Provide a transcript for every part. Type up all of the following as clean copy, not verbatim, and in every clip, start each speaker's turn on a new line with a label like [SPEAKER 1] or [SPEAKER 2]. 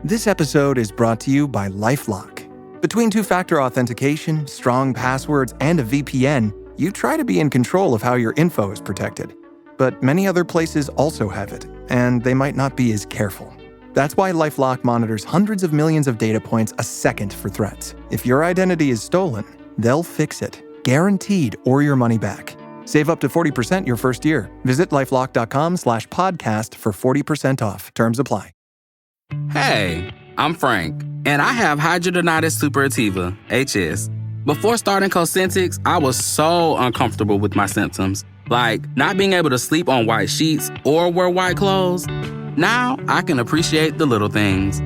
[SPEAKER 1] This episode is brought to you by LifeLock. Between two-factor authentication, strong passwords, and a VPN, you try to be in control of how your info is protected. But many other places also have it, and they might not be as careful. That's why LifeLock monitors hundreds of millions of data points a second for threats. If your identity is stolen, they'll fix it, guaranteed, or your money back. Save up to 40% your first year. Visit lifelock.com/podcast for 40% off. Terms apply.
[SPEAKER 2] Hey, I'm Frank, and I have hidradenitis suppurativa, HS. Before starting Cosentyx, I was so uncomfortable with my symptoms, like not being able to sleep on white sheets or wear white clothes. Now I can appreciate the little things.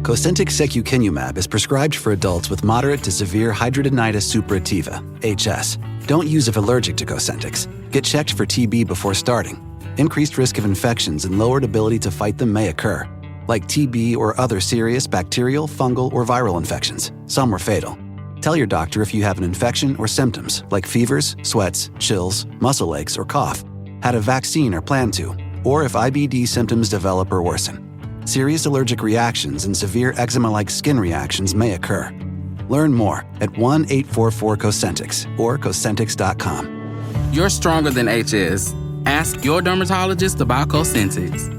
[SPEAKER 3] Cosentyx secukinumab is prescribed for adults with moderate to severe hidradenitis suppurativa, HS. Don't use if allergic to Cosentyx. Get checked for TB before starting. Increased risk of infections and lowered ability to fight them may occur, like TB or other serious bacterial, fungal, or viral infections. Some were fatal. Tell your doctor if you have an infection or symptoms like fevers, sweats, chills, muscle aches, or cough, had a vaccine or plan to, or if IBD symptoms develop or worsen. Serious allergic reactions and severe eczema-like skin reactions may occur. Learn more at 1-844-COSENTYX or Cosentyx.com.
[SPEAKER 2] You're stronger than HS. Ask your dermatologist about Cosentyx.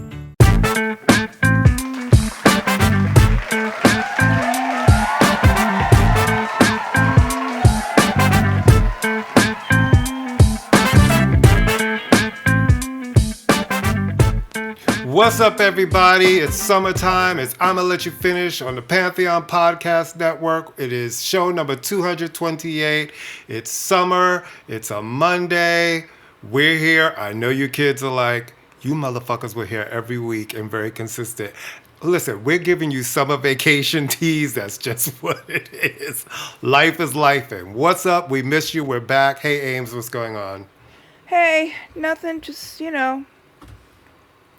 [SPEAKER 4] What's up, everybody? It's summertime. It's ImmaLetYouFinish on the Pantheon Podcast Network. It is show number 228. It's summer. It's a Monday. We're here. I know you kids are like, you motherfuckers were here every week and very consistent. Listen, we're giving you summer vacation teas. That's just what it is. Life is life. And what's up? We miss you. We're back. Hey, Ames, what's going on?
[SPEAKER 5] Hey, nothing. Just,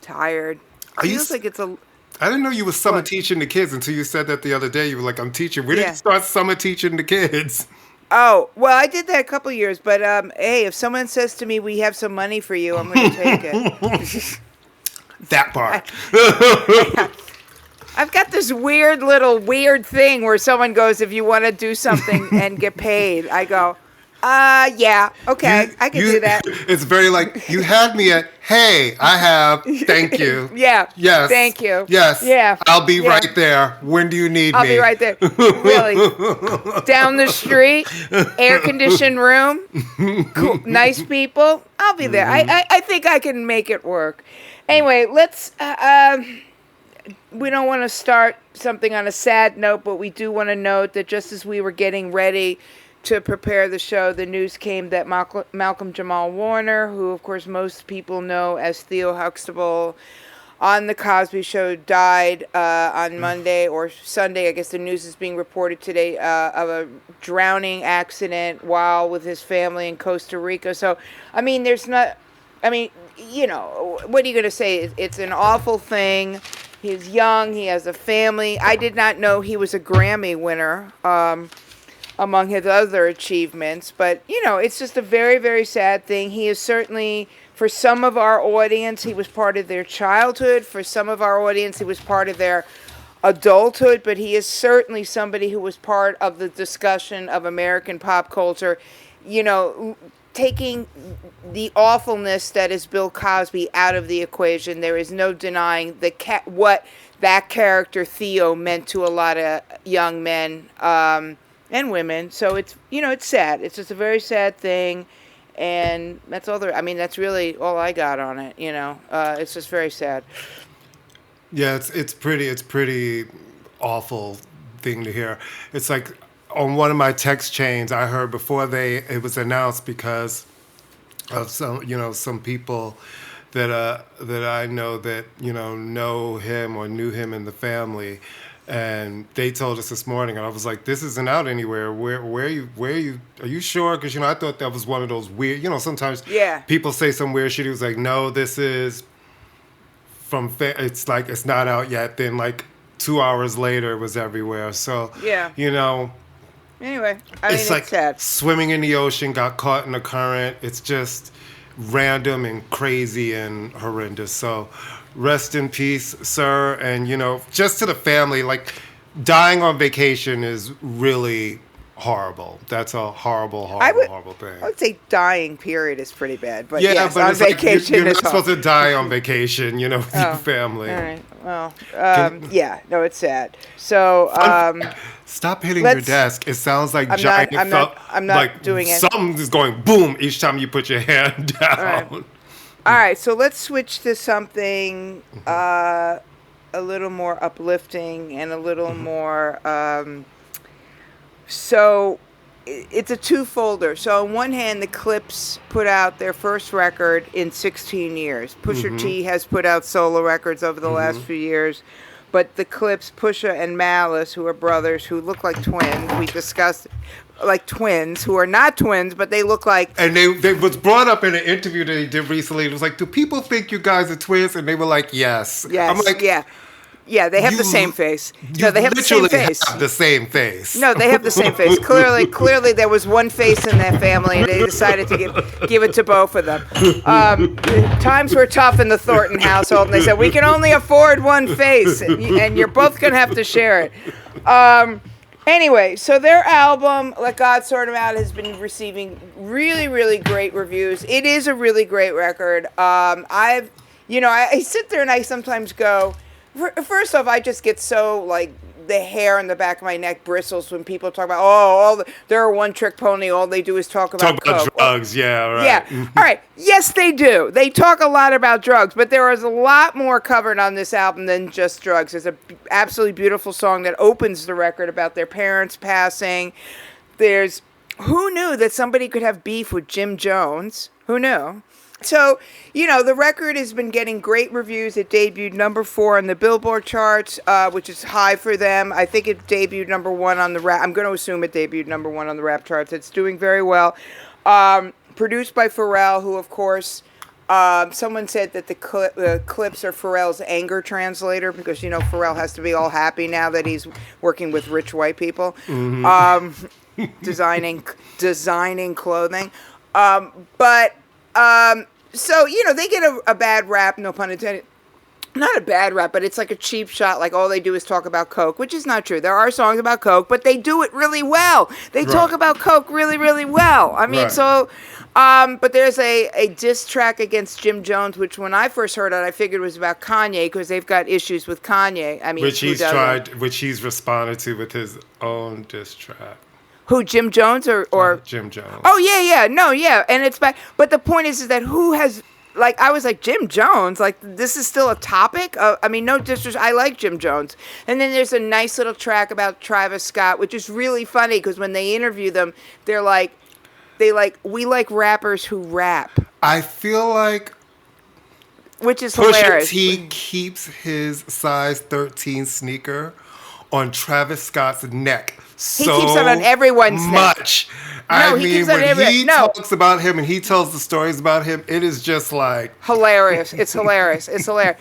[SPEAKER 5] tired. Feels like it's a...
[SPEAKER 4] I didn't know you were summer teaching the kids until you said that the other day. You were like, I'm teaching. Where did you start summer teaching the kids?
[SPEAKER 5] Oh, well, I did that a couple years, but hey, if someone says to me, we have some money for you, I'm going to take it.
[SPEAKER 4] That part.
[SPEAKER 5] I've got this weird thing where someone goes, if you want to do something and get paid, I go, yeah, okay, I can do that.
[SPEAKER 4] It's very like, you had me at, hey, I have, thank you.
[SPEAKER 5] Yeah.
[SPEAKER 4] Yes.
[SPEAKER 5] Thank you.
[SPEAKER 4] Yes.
[SPEAKER 5] Yeah.
[SPEAKER 4] I'll be right there. When do you need me?
[SPEAKER 5] I'll be right there. Really. Down the street, air-conditioned room, cool, nice people. I'll be there. I think I can make it work. Anyway, let's, we don't want to start something on a sad note, but we do want to note that just as we were getting ready to prepare the show, the news came that Malcolm Jamal Warner, who of course most people know as Theo Huxtable on The Cosby Show, died on Monday or Sunday. I guess the news is being reported today of a drowning accident while with his family in Costa Rica. So, what are you going to say? It's an awful thing. He's young. He has a family. I did not know he was a Grammy winner. Among his other achievements, but it's just a very, very sad thing. He is certainly, for some of our audience, he was part of their childhood. For some of our audience, he was part of their adulthood, but he is certainly somebody who was part of the discussion of American pop culture, taking the awfulness that is Bill Cosby out of the equation. There is no denying what that character Theo meant to a lot of young men, and women. So it's, it's sad. It's just a very sad thing. And that's all that's really all I got on it. It's just very sad.
[SPEAKER 4] Yeah, it's pretty awful thing to hear. It's like on one of my text chains I heard before it was announced, because of some people that I know that, know him or knew him in the family. And they told us this morning, and I was like, this isn't out anywhere. Where are you? Are you sure? Because, I thought that was one of those weird, sometimes people say some weird shit. He was like, no, this is from, it's like, it's not out yet. Then like 2 hours later, it was everywhere. So,
[SPEAKER 5] Anyway,
[SPEAKER 4] it's like
[SPEAKER 5] sad.
[SPEAKER 4] Swimming in the ocean, got caught in the current. It's just random and crazy and horrendous. So rest in peace, sir. And, just to the family, like, dying on vacation is really horrible. That's a horrible thing.
[SPEAKER 5] I would say dying, period, is pretty bad. But
[SPEAKER 4] yeah,
[SPEAKER 5] yes,
[SPEAKER 4] but
[SPEAKER 5] on
[SPEAKER 4] it's
[SPEAKER 5] vacation
[SPEAKER 4] like you're
[SPEAKER 5] is
[SPEAKER 4] not supposed to die on vacation, with your family.
[SPEAKER 5] All right. Well, it's sad. So,
[SPEAKER 4] stop hitting your desk. It sounds like
[SPEAKER 5] I'm not doing it.
[SPEAKER 4] Something is going boom each time you put your hand down.
[SPEAKER 5] All right, so let's switch to something a little more uplifting and a little more. So it's a two-folder. So on one hand, the Clipse put out their first record in 16 years. Pusha T has put out solo records over the last few years. But the Clipse, Pusha and Malice, who are brothers, who look like twins, we discussed, like twins, who are not twins, but they look like...
[SPEAKER 4] And they was brought up in an interview that he did recently. It was like, do people think you guys are twins? And they were like, yes.
[SPEAKER 5] Yes,
[SPEAKER 4] I'm like,
[SPEAKER 5] yeah. Yeah, they have the same face. No, they have the same face.
[SPEAKER 4] Have the same face.
[SPEAKER 5] No, they have the same face. Clearly, there was one face in their family, and they decided to give it to both of them. Times were tough in the Thornton household, and they said, we can only afford one face, and you're both going to have to share it. Anyway, so their album, Let God Sort 'Em Out, has been receiving really, really great reviews. It is a really great record. I sit there and I sometimes go... First off, I just get so, like, the hair on the back of my neck bristles when people talk about, they're a one-trick pony. All they do is talk about coke.
[SPEAKER 4] Drugs, yeah, right.
[SPEAKER 5] Yeah, all right. Yes, they do. They talk a lot about drugs, but there is a lot more covered on this album than just drugs. There's an absolutely beautiful song that opens the record about their parents passing. There's, who knew that somebody could have beef with Jim Jones? Who knew? So, the record has been getting great reviews. It debuted number 4 on the Billboard charts, which is high for them. I think it debuted number 1 on the rap. I'm going to assume it debuted number 1 on the rap charts. It's doing very well. Produced by Pharrell, who, of course, someone said that the Clipse are Pharrell's anger translator because, Pharrell has to be all happy now that he's working with rich white people, designing clothing. So, they get a bad rap, no pun intended. Not a bad rap, but it's like a cheap shot, like all they do is talk about coke, which is not true. There are songs about coke, but they do it really well. They talk about coke really, really well. I mean, but there's a diss track against Jim Jones, which when I first heard it, I figured it was about Kanye because they've got issues with Kanye. I mean,
[SPEAKER 4] which he's responded to with his own diss track.
[SPEAKER 5] Who, Jim Jones or
[SPEAKER 4] Jim Jones?
[SPEAKER 5] Oh yeah, and it's bad. But the point is that who has, like, I was like, Jim Jones, like, this is still a topic. I mean, no disrespect, I like Jim Jones. And then there's a nice little track about Travis Scott, which is really funny because when they interview them, we like rappers who rap.
[SPEAKER 4] I feel like,
[SPEAKER 5] which is hilarious.
[SPEAKER 4] He keeps his size 13 sneaker on Travis Scott's neck.
[SPEAKER 5] He keeps it on everyone's
[SPEAKER 4] much.
[SPEAKER 5] Neck.
[SPEAKER 4] I mean, when he talks about him and he tells the stories about him, it is just like
[SPEAKER 5] hilarious. It's hilarious. It's hilarious.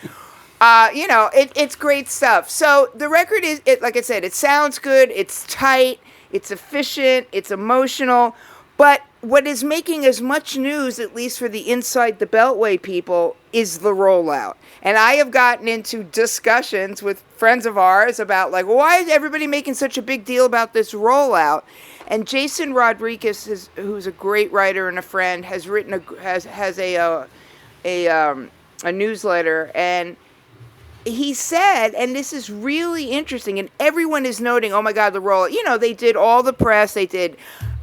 [SPEAKER 5] It's great stuff. So the record is, like I said, it sounds good. It's tight. It's efficient. It's emotional. But what is making as much news, at least for the Inside the Beltway people, is the rollout. And I have gotten into discussions with friends of ours about, like, why is everybody making such a big deal about this rollout? And Jason Rodriguez, who's a great writer and a friend, has written has a newsletter, and he said, and this is really interesting, and everyone is noting, oh my God, the rollout. They did all the press, they did,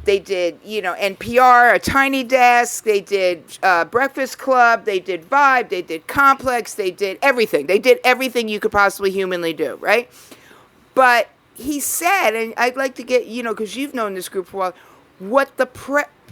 [SPEAKER 5] NPR, A Tiny Desk, they did Breakfast Club, they did Vibe, they did Complex, they did everything. They did everything you could possibly humanly do, right? But he said, and I'd like to get, because you've known this group for a while, what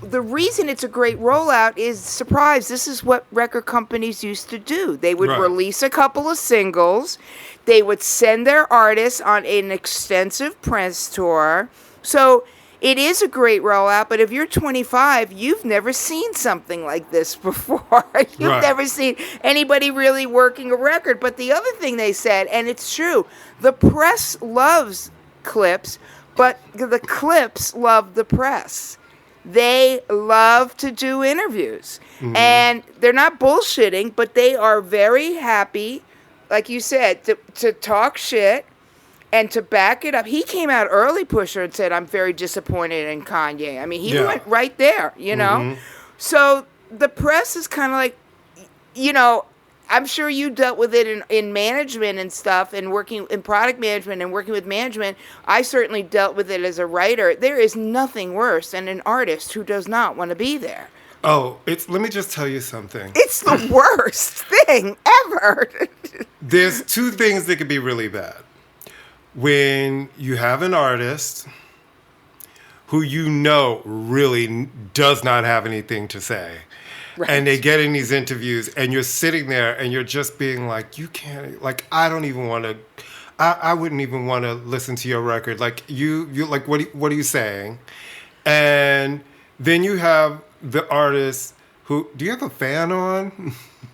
[SPEAKER 5] the reason it's a great rollout is, surprise, this is what record companies used to do. They would release a couple of singles, they would send their artists on an extensive press tour. So it is a great rollout, but if you're 25, you've never seen something like this before. You've never seen anybody really working a record. But the other thing they said, and it's true, the press loves Clipse, but the Clipse love the press. They love to do interviews. Mm-hmm. And they're not bullshitting, but they are very happy like you said, to talk shit and to back it up. He came out early, Pusher, and said, I'm very disappointed in Kanye. I mean, he went right there, you know? So the press is kind of like, you know, I'm sure you dealt with it in management and stuff, and working in product management and working with management. I certainly dealt with it as a writer. There is nothing worse than an artist who does not want to be there.
[SPEAKER 4] Oh, let me just tell you something.
[SPEAKER 5] It's the worst thing ever.
[SPEAKER 4] There's two things that could be really bad. When you have an artist who you know really does not have anything to say. Right. And they get in these interviews and you're sitting there and you're just being like, you can't, like, I don't even want to, I wouldn't even want to listen to your record. Like, you like, what are you saying? And then you have the artist who, do you have a fan on?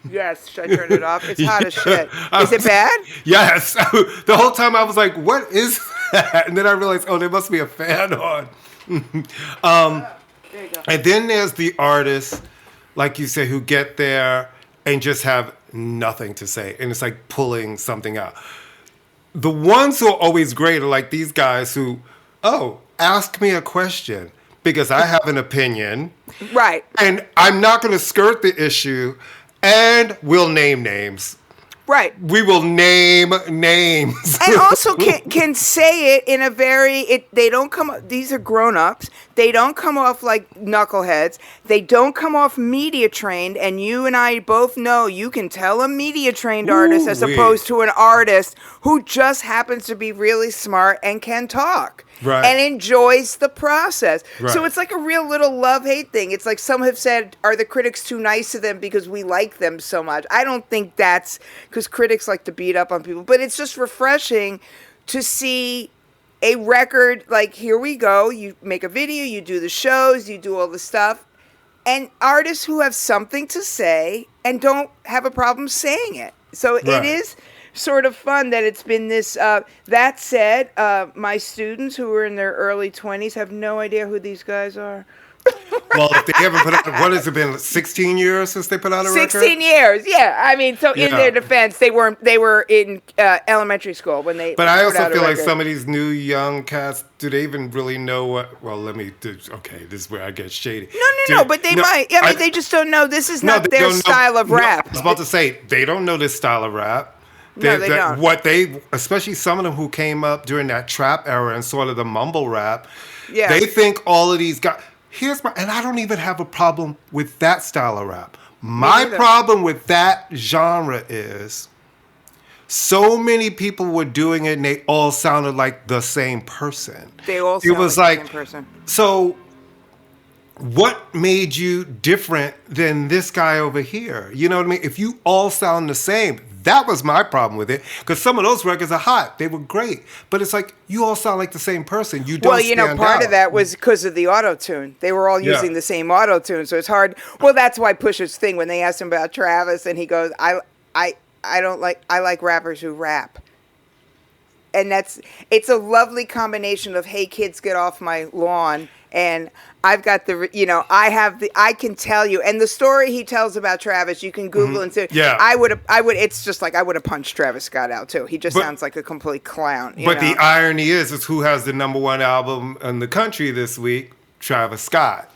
[SPEAKER 5] Yes, should I turn it off? It's hot as shit. Is it bad?
[SPEAKER 4] Yes. The whole time I was like, what is that? And then I realized, oh, there must be a fan on.
[SPEAKER 5] There you go.
[SPEAKER 4] And then there's the artists, like you said, who get there and just have nothing to say. And it's like pulling something out. The ones who are always great are like these guys who, ask me a question because I have an opinion.
[SPEAKER 5] Right.
[SPEAKER 4] And I'm not going to skirt the issue, and we'll name names.
[SPEAKER 5] Right.
[SPEAKER 4] We will name names.
[SPEAKER 5] And also can say it in a very, they don't come, these are grown-ups. They don't come off like knuckleheads. They don't come off media trained. And you and I both know you can tell a media trained artist as opposed to an artist who just happens to be really smart and can talk.
[SPEAKER 4] Right.
[SPEAKER 5] And enjoys the process.
[SPEAKER 4] Right.
[SPEAKER 5] So it's like a real little love-hate thing. It's like some have said, are the critics too nice to them because we like them so much? I don't think that's because critics like to beat up on people. But it's just refreshing to see a record like, here we go. You make a video, you do the shows, you do all the stuff. And artists who have something to say and don't have a problem saying it. So it is sort of fun that it's been this. That said, my students who are in their early 20s have no idea who these guys are.
[SPEAKER 4] Well, if they haven't put out, what has it been, 16 years since they put out a record?
[SPEAKER 5] 16 years, yeah. I mean, so in their defense, they were in elementary school when they.
[SPEAKER 4] But I also feel like some of these new young cats, do they even really know what? Well, okay, this is where I get shady.
[SPEAKER 5] No, but they might. I mean, they just don't know. This is not their style of rap.
[SPEAKER 4] I was about to say they don't know this style of rap.
[SPEAKER 5] No, they don't.
[SPEAKER 4] What especially some of them who came up during that trap era and sort of the mumble rap, they think all of these guys. And I don't even have a problem with that style of rap. My problem with that genre is so many people were doing it and they all sounded like the same person.
[SPEAKER 5] They all sounded like the same person.
[SPEAKER 4] So what made you different than this guy over here? You know what I mean? If you all sound the same, that was my problem with it. Because some of those records are hot. They were great. But it's like, you all sound like the same person. You don't stand out.
[SPEAKER 5] Part of that was because of the auto-tune. They were all using the same auto-tune. So it's hard. Well, that's why Pusha's thing, when they asked him about Travis, and he goes, I like rappers who rap. And it's a lovely combination of, hey, kids, get off my lawn. And I've got I can tell you. And the story he tells about Travis, you can Google and say, it's just like I would have punched Travis Scott out too. He just sounds like a complete clown.
[SPEAKER 4] But the irony is who has the #1 album in the country this week? Travis Scott.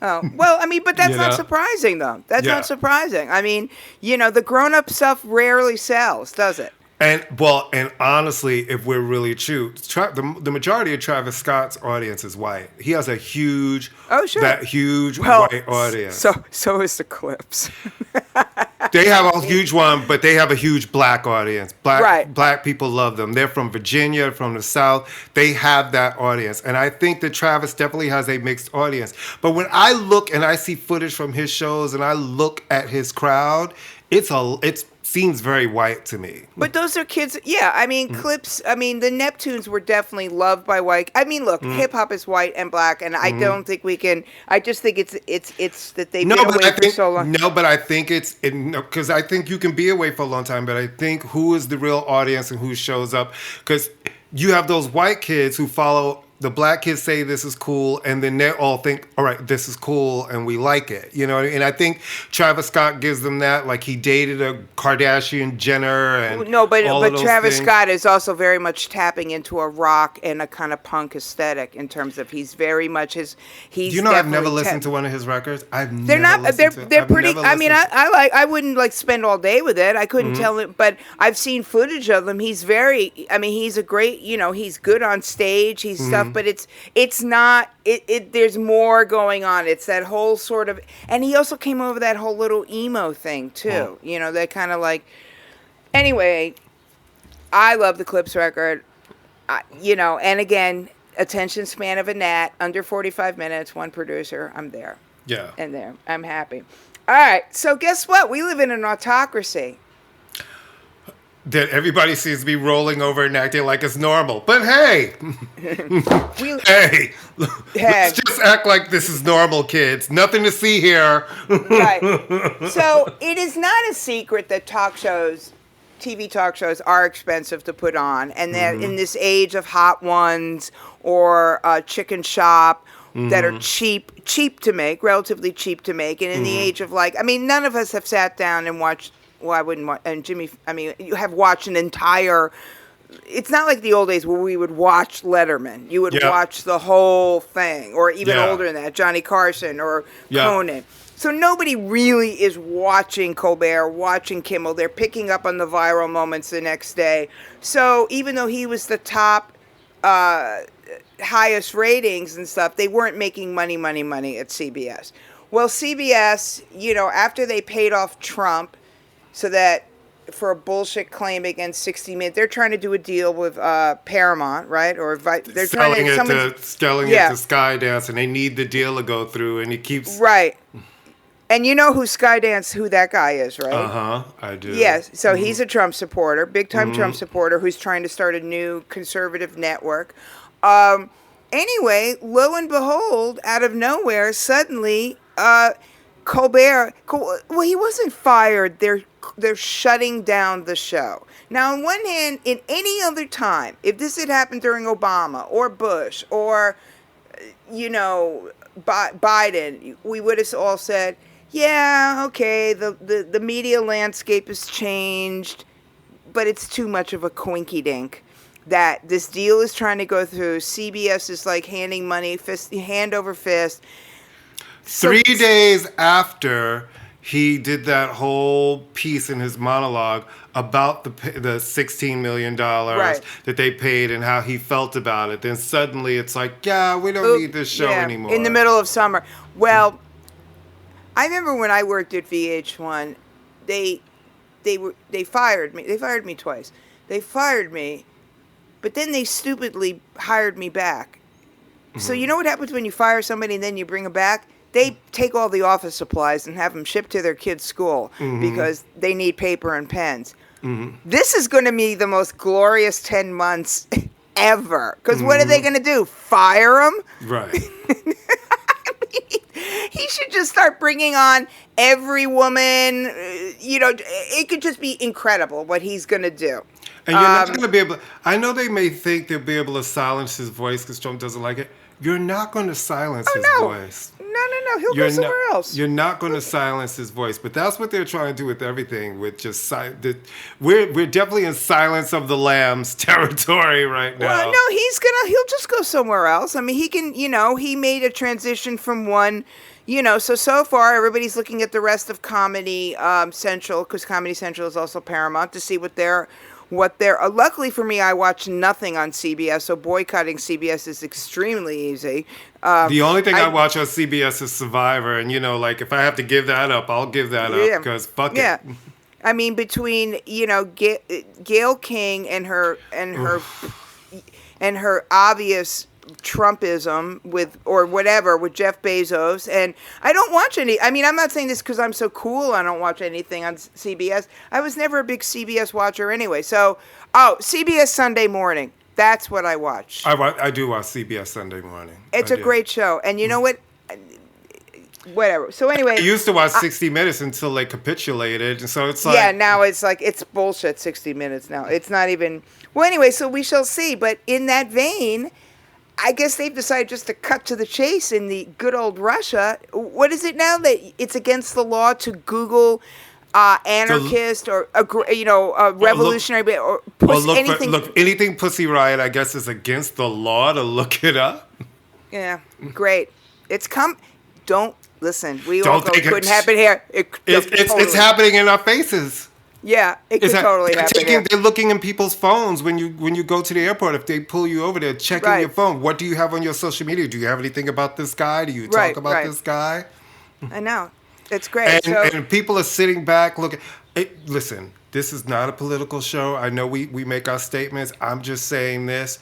[SPEAKER 5] Oh, well, I mean, but that's not surprising though. That's not surprising. I mean, the grown-up stuff rarely sells, does it?
[SPEAKER 4] And honestly, if we're really true, the majority of Travis Scott's audience is white. He has a huge, white audience.
[SPEAKER 5] So is the Clipse.
[SPEAKER 4] They have a huge one, but they have a huge black audience. Black people love them. They're from Virginia, from the South. They have that audience. And I think that Travis definitely has a mixed audience. But when I look and I see footage from his shows and I look at his crowd, it seems very white to me.
[SPEAKER 5] But those are kids. Yeah, I mean, Clipse. I mean, the Neptunes were definitely loved by white. I mean, look, hip hop is white and black, and I don't think we can. I just think it's that they've been away for so long.
[SPEAKER 4] No, but I think because I think you can be away for a long time, but I think who is the real audience and who shows up, because you have those white kids who follow The black kids say this is cool, and then they all think, all right, this is cool, and we like it. You know, and I think Travis Scott gives them that. Like, he dated a Kardashian Jenner and
[SPEAKER 5] no, but
[SPEAKER 4] all of those
[SPEAKER 5] Travis
[SPEAKER 4] things.
[SPEAKER 5] Scott is also very much tapping into a rock and a kind of punk aesthetic in terms of he's very much his. He's
[SPEAKER 4] You know, I've never
[SPEAKER 5] definitely
[SPEAKER 4] listened to one of his records.
[SPEAKER 5] They're not. They're pretty. I mean, I wouldn't like spend all day with it. I couldn't tell it, but I've seen footage of him. He's very. I mean, he's a great. You know, he's good on stage. He's stuff, but it's not. There's more going on. It's that whole sort of, and he also came over that whole little emo thing too. You know, that kind of like. Anyway, I love the Clipse record. You know, and again, attention span of a gnat, under 45 minutes, one producer. I'm there.
[SPEAKER 4] Yeah.
[SPEAKER 5] And there, I'm happy. All right, so guess what? We live in an autocracy.
[SPEAKER 4] That everybody seems to be rolling over and acting like it's normal. But hey, let's just act like this is normal, kids. Nothing to see here.
[SPEAKER 5] Right. So it is not a secret that TV talk shows are expensive to put on, and that in this age of Hot Ones or Chicken Shop that are cheap to make, relatively cheap to make, and in the age of like, I mean, none of us have sat down and watched. Well, I wouldn't watch. And Jimmy, I mean, you have watched an entire. It's not like the old days where we would watch Letterman. You would watch the whole thing, or even older than that, Johnny Carson or Conan. So nobody really is watching Colbert, watching Kimmel. They're picking up on the viral moments the next day. So even though he was the top, highest ratings and stuff, they weren't making money at CBS. Well, CBS, you know, after they paid off Trump, so that for a bullshit claim against 60 Minutes, they're trying to do a deal with Paramount, right? Or they're
[SPEAKER 4] selling it to Skydance, and they need the deal to go through, and he keeps
[SPEAKER 5] right. And you know who that guy is, right?
[SPEAKER 4] I do.
[SPEAKER 5] Yes, so he's a Trump supporter, big time Trump supporter, who's trying to start a new conservative network. Anyway, lo and behold, out of nowhere, suddenly, Colbert, well, he wasn't fired. They're shutting down the show. Now, on one hand, in any other time, if this had happened during Obama or Bush or, you know, Biden, we would have all said, yeah, okay, the media landscape has changed, but it's too much of a quinky dink that this deal is trying to go through. CBS is like handing money, hand over fist.
[SPEAKER 4] 3 days after he did that whole piece in his monologue about the $16 million that they paid and how he felt about it, then suddenly it's like, yeah, we don't need this show anymore.
[SPEAKER 5] In the middle of summer. Well, I remember when I worked at VH1, they fired me. They fired me twice. They fired me, but then they stupidly hired me back. So you know what happens when you fire somebody and then you bring them back? They take all the office supplies and have them shipped to their kids' school because they need paper and pens. This is going to be the most glorious 10 months ever. Because what are they going to do? Fire him?
[SPEAKER 4] Right.
[SPEAKER 5] He should just start bringing on every woman. You know, it could just be incredible what he's going to do.
[SPEAKER 4] And you're not going to be able. I know they may think they'll be able to silence his voice because Trump doesn't like it. You're not going to silence his voice.
[SPEAKER 5] No. He'll go somewhere else.
[SPEAKER 4] You're not going to silence his voice. But that's what they're trying to do with everything. With just we're definitely in Silence of the Lambs territory right now.
[SPEAKER 5] Well, no, he'll just go somewhere else. I mean, he can. You know, he made a transition from one. You know, so far everybody's looking at the rest of Comedy Central, because Comedy Central is also Paramount, to see what they're. Luckily for me, I watch nothing on CBS, so boycotting CBS is extremely easy.
[SPEAKER 4] The only thing I watch on CBS is Survivor, and you know, like if I have to give that up, I'll give that up because fuck it. Yeah,
[SPEAKER 5] I mean, between Gayle King and her obvious Trumpism with Jeff Bezos, and I don't watch any. I mean, I'm not saying this because I'm so cool. I don't watch anything on CBS. I was never a big CBS watcher anyway. So, CBS Sunday Morning. That's what I watch.
[SPEAKER 4] I do watch CBS Sunday Morning.
[SPEAKER 5] It's a great show, and you know what? Whatever. So anyway,
[SPEAKER 4] I used to watch 60 Minutes until they capitulated, and so it's like
[SPEAKER 5] now it's like it's bullshit. 60 Minutes now. It's not even. Well, anyway, so we shall see. But in that vein. I guess they've decided just to cut to the chase in the good old Russia. What is it now that it's against the law to Google anarchist or a revolutionary or anything?
[SPEAKER 4] Anything Pussy Riot, I guess, is against the law to look it up.
[SPEAKER 5] Yeah, great. It's come. Don't listen. We all go, it couldn't happen here.
[SPEAKER 4] It's happening in our faces.
[SPEAKER 5] Yeah, it could totally happen here.
[SPEAKER 4] They're looking in people's phones when you go to the airport. If they pull you over, they're checking your phone. What do you have on your social media? Do you have anything about this guy? Do you talk about this guy?
[SPEAKER 5] I know. It's great.
[SPEAKER 4] And people are sitting back looking. Listen, this is not a political show. I know we make our statements. I'm just saying this.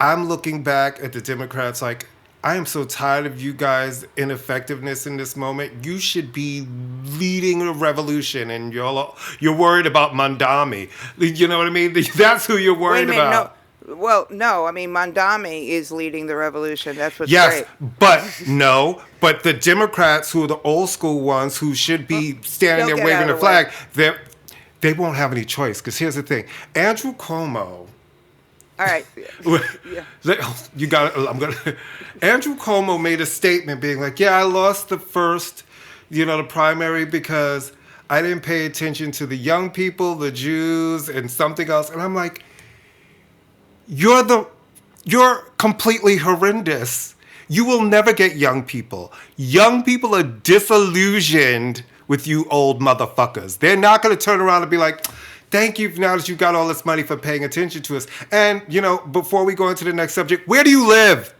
[SPEAKER 4] I'm looking back at the Democrats like, I am so tired of you guys' ineffectiveness in this moment. You should be leading a revolution, and you're worried about Mandami. You know what I mean? That's who you're worried about.
[SPEAKER 5] No. Well, no. I mean, Mandami is leading the revolution. That's what's
[SPEAKER 4] great.
[SPEAKER 5] Yes,
[SPEAKER 4] but the Democrats, who are the old school ones, who should be standing there waving the flag, they won't have any choice. Because here's the thing: Andrew Cuomo.
[SPEAKER 5] All right.
[SPEAKER 4] You got it. Andrew Cuomo made a statement being like, I lost the first, the primary because I didn't pay attention to the young people, the Jews, and something else. And I'm like, you're completely horrendous. You will never get young people. Young people are disillusioned with you old motherfuckers. They're not going to turn around and be like, thank you now that you got all this money for paying attention to us. And, before we go into the next subject, where do you live?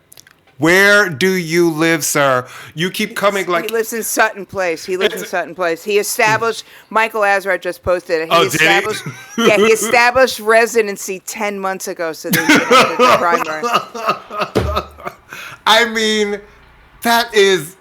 [SPEAKER 4] Where do you live, sir? You keep coming like...
[SPEAKER 5] He lives in Sutton Place. He established... Michael Azar just posted it. He established residency 10 months ago so that he could enter the primary.
[SPEAKER 4] I mean, that is...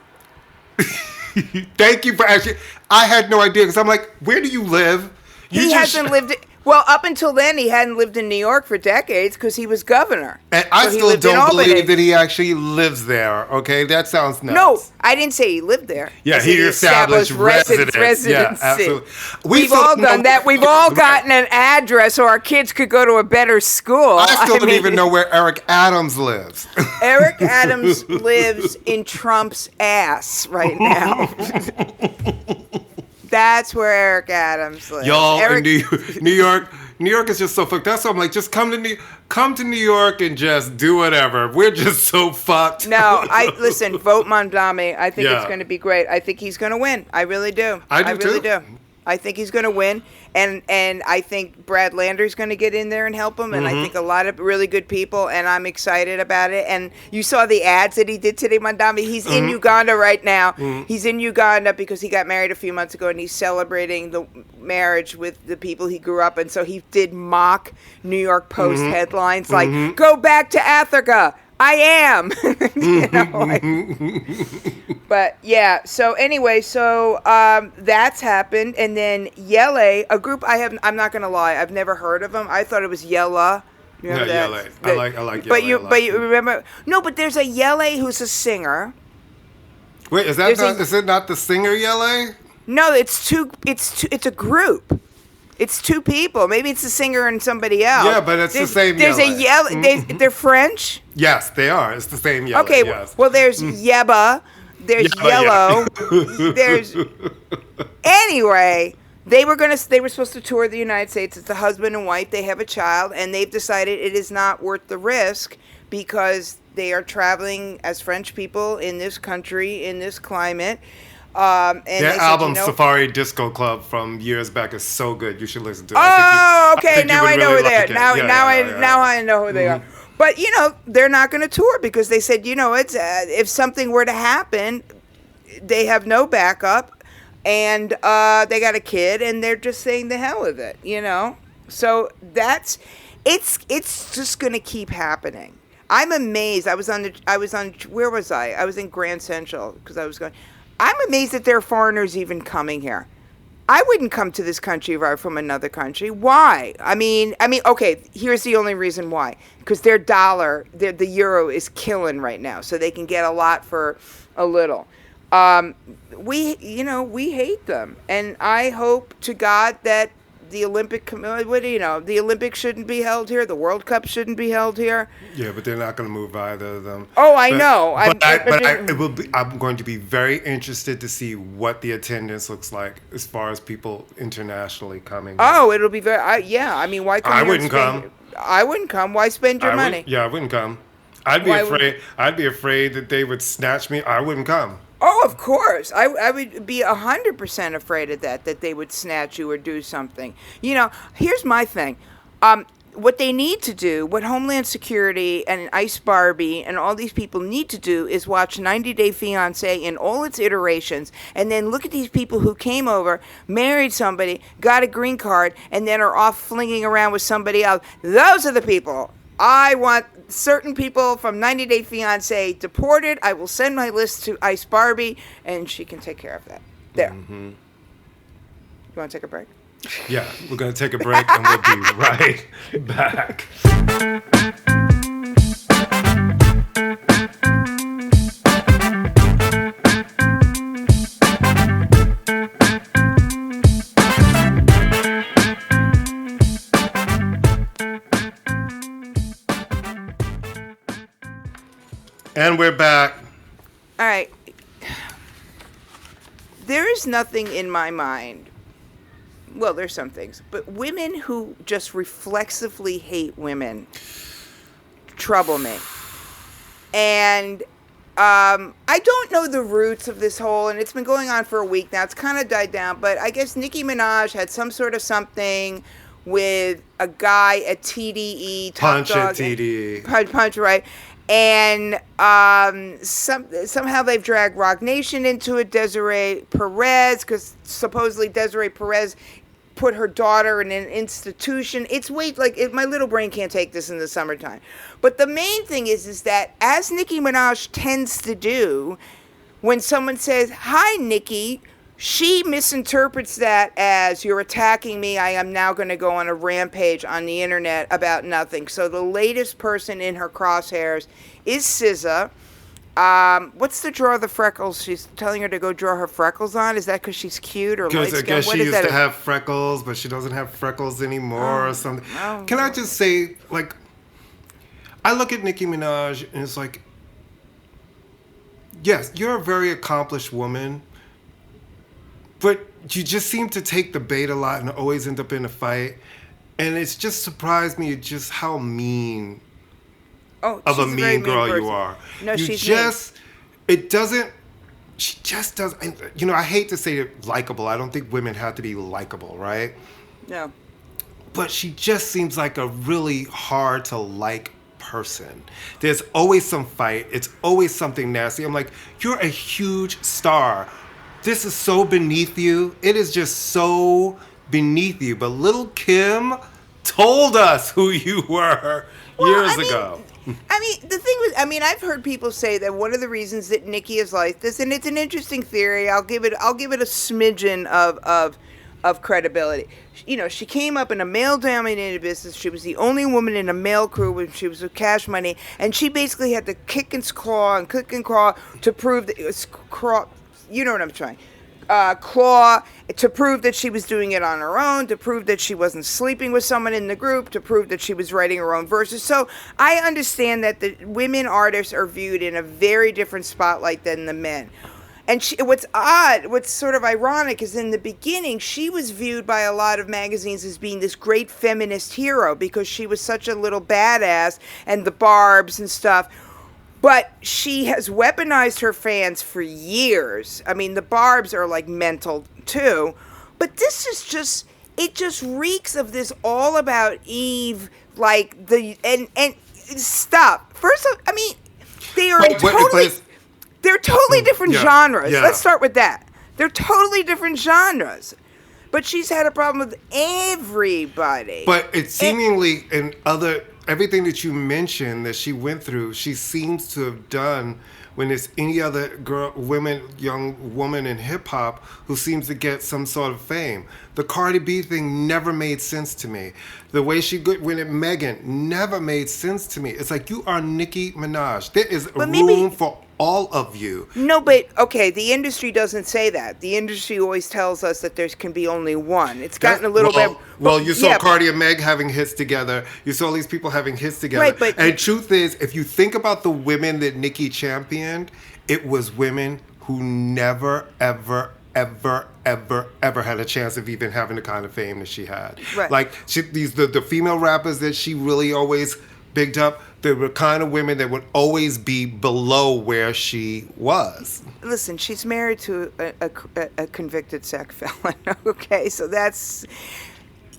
[SPEAKER 4] Thank you for actually... I had no idea because I'm like, where do you live?
[SPEAKER 5] He hasn't lived... Well, up until then, he hadn't lived in New York for decades because he was governor.
[SPEAKER 4] And I still don't believe that he actually lives there, okay? That sounds nuts.
[SPEAKER 5] No, I didn't say he lived there.
[SPEAKER 4] Yeah, he established residency. Yeah, absolutely.
[SPEAKER 5] We've all done that. We've all gotten an address so our kids could go to a better school.
[SPEAKER 4] I still don't even know where Eric Adams lives.
[SPEAKER 5] Eric Adams lives in Trump's ass right now. That's where Eric Adams lives.
[SPEAKER 4] Y'all, in New York is just so fucked. That's why I'm like, just come to New York and just do whatever. We're just so fucked.
[SPEAKER 5] No, listen, vote Mandami. I think it's going to be great. I think he's going to win. I really do.
[SPEAKER 4] I really do.
[SPEAKER 5] I think he's going to win, and I think Brad Lander's going to get in there and help him, and I think a lot of really good people, and I'm excited about it. And you saw the ads that he did today, Mandami. He's in Uganda right now. He's in Uganda because he got married a few months ago, and he's celebrating the marriage with the people he grew up in. So he did mock New York Post headlines like, "Go back to Africa. I am." But yeah, so anyway, that's happened, and then Yele, a group I'm not gonna lie, I've never heard of them. I thought it was Yella. You remember that?
[SPEAKER 4] Yele. I like Yele.
[SPEAKER 5] But you remember? No, but there's a Yele who's a singer.
[SPEAKER 4] Wait, is it not the singer Yele?
[SPEAKER 5] No, it's a group. It's two people. Maybe it's the singer and somebody else.
[SPEAKER 4] Yeah, but it's the same
[SPEAKER 5] There's
[SPEAKER 4] Yele.
[SPEAKER 5] a Yele. They're French?
[SPEAKER 4] Yes, they are. It's the same Yele.
[SPEAKER 5] Okay,
[SPEAKER 4] yes.
[SPEAKER 5] Well, there's Yeba. There's Yellow. There's... Anyway, they were supposed to tour the United States. It's a husband and wife. They have a child, and they've decided it is not worth the risk because they are traveling as French people in this country, in this climate. And
[SPEAKER 4] their album Safari Disco Club from years back is so good. You should listen to it.
[SPEAKER 5] Okay. Now I know who they are. Now I know who they are. But they're not going to tour because they said, it's if something were to happen, they have no backup, and they got a kid, and they're just saying the hell with it. So it's just going to keep happening. I'm amazed. I was where was I? I was in Grand Central because I was going. I'm amazed that there are foreigners even coming here. I wouldn't come to this country if I were from another country. Why? I mean, okay, here's the only reason why. Because their dollar, the euro is killing right now, so they can get a lot for a little. We hate them. And I hope to God that the Olympic, what do you know? The Olympics shouldn't be held here. The World Cup shouldn't be held here.
[SPEAKER 4] Yeah, but they're not going to move either of them.
[SPEAKER 5] Oh, I know.
[SPEAKER 4] I'm going to be very interested to see what the attendance looks like as far as people internationally coming.
[SPEAKER 5] Oh, it'll be very. Yeah, I mean, why come?
[SPEAKER 4] I wouldn't come.
[SPEAKER 5] I wouldn't come. Why spend your money?
[SPEAKER 4] I wouldn't come. I'd be afraid. I'd be afraid that they would snatch me. I wouldn't come.
[SPEAKER 5] Oh, of course. I would be 100% afraid of that they would snatch you or do something. You know, here's my thing. What they need to do, what Homeland Security and Ice Barbie and all these people need to do is watch 90 Day Fiancé in all its iterations and then look at these people who came over, married somebody, got a green card, and then are off flinging around with somebody else. Those are the people. I want certain people from 90 Day Fiancé deported. I will send my list to Ice Barbie, and she can take care of that. There. Mm-hmm. You want to take a break?
[SPEAKER 4] Yeah, we're going to take a break, and we'll be right back. And we're back.
[SPEAKER 5] All right. There is nothing in my mind. Well, there's some things. But women who just reflexively hate women trouble me. And I don't know the roots of this whole, and it's been going on for a week now. It's kind of died down. But I guess Nicki Minaj had some sort of something with a guy at TDE.
[SPEAKER 4] Punch at TDE.
[SPEAKER 5] Punch, right. And somehow they've dragged Rock Nation into it. Desiree Perez, because supposedly Desiree Perez put her daughter in an institution. It's my little brain can't take this in the summertime. But the main thing is that as Nicki Minaj tends to do, when someone says, "Hi, Nicki," she misinterprets that as, "You're attacking me. I am now going to go on a rampage on the internet about nothing." So the latest person in her crosshairs is SZA. What's the draw the freckles? She's telling her to go draw her freckles on. Is that because she's cute or light skinned?
[SPEAKER 4] Because I guess she used to have freckles, but she doesn't have freckles anymore or something. Oh, Can I just say, I look at Nicki Minaj and it's like, yes, you're a very accomplished woman, but you just seem to take the bait a lot and always end up in a fight. And it's just surprised me just how mean of a mean girl you are.
[SPEAKER 5] No, she's just,
[SPEAKER 4] it doesn't, she just doesn't, you know, I hate to say it likable. I don't think women have to be likable, right?
[SPEAKER 5] No.
[SPEAKER 4] But she just seems like a really hard to like person. There's always some fight. It's always something nasty. I'm like, you're a huge star. This is so beneath you. It is just so beneath you. But Lil' Kim told us who you were years ago.
[SPEAKER 5] I mean, the thing was, I've heard people say that one of the reasons that Nicki is like this, and it's an interesting theory. I'll give it a smidgen of credibility. You know, she came up in a male-dominated business. She was the only woman in a male crew when she was with Cash Money, and she basically had to kick and claw to prove that it was you know what I'm trying. Claw to prove that she was doing it on her own, to prove that she wasn't sleeping with someone in the group, to prove that she was writing her own verses. So I understand that the women artists are viewed in a very different spotlight than the men. And what's sort of ironic is in the beginning, she was viewed by a lot of magazines as being this great feminist hero because she was such a little badass and the barbs and stuff. But she has weaponized her fans for years. I mean, the barbs are like mental too. But this is just, it just reeks of this all about Eve, like and stop. First of, I mean, they're totally different genres.
[SPEAKER 4] Yeah.
[SPEAKER 5] Let's start with that. They're totally different genres. But she's had a problem with everybody.
[SPEAKER 4] But it's seemingly everything that you mentioned that she went through, she seems to have done when there's any other young woman in hip hop who seems to get some sort of fame. The Cardi B thing never made sense to me. The way she went at Megan never made sense to me. It's like, you are Nicki Minaj. There is room for all of you.
[SPEAKER 5] No, but okay, the industry doesn't say that. The industry always tells us that there can be only one. It's gotten a little bit.
[SPEAKER 4] Well, you saw Cardi and Meg having hits together. You saw these people having hits together.
[SPEAKER 5] Right, but
[SPEAKER 4] and truth is, if you think about the women that Nicki championed, it was women who never, ever had a chance of even having the kind of fame that she had.
[SPEAKER 5] Right.
[SPEAKER 4] Like the female rappers that she really always bigged up, they were kind of women that would always be below where she was.
[SPEAKER 5] Listen, she's married to a convicted sex felon. Okay, so that's.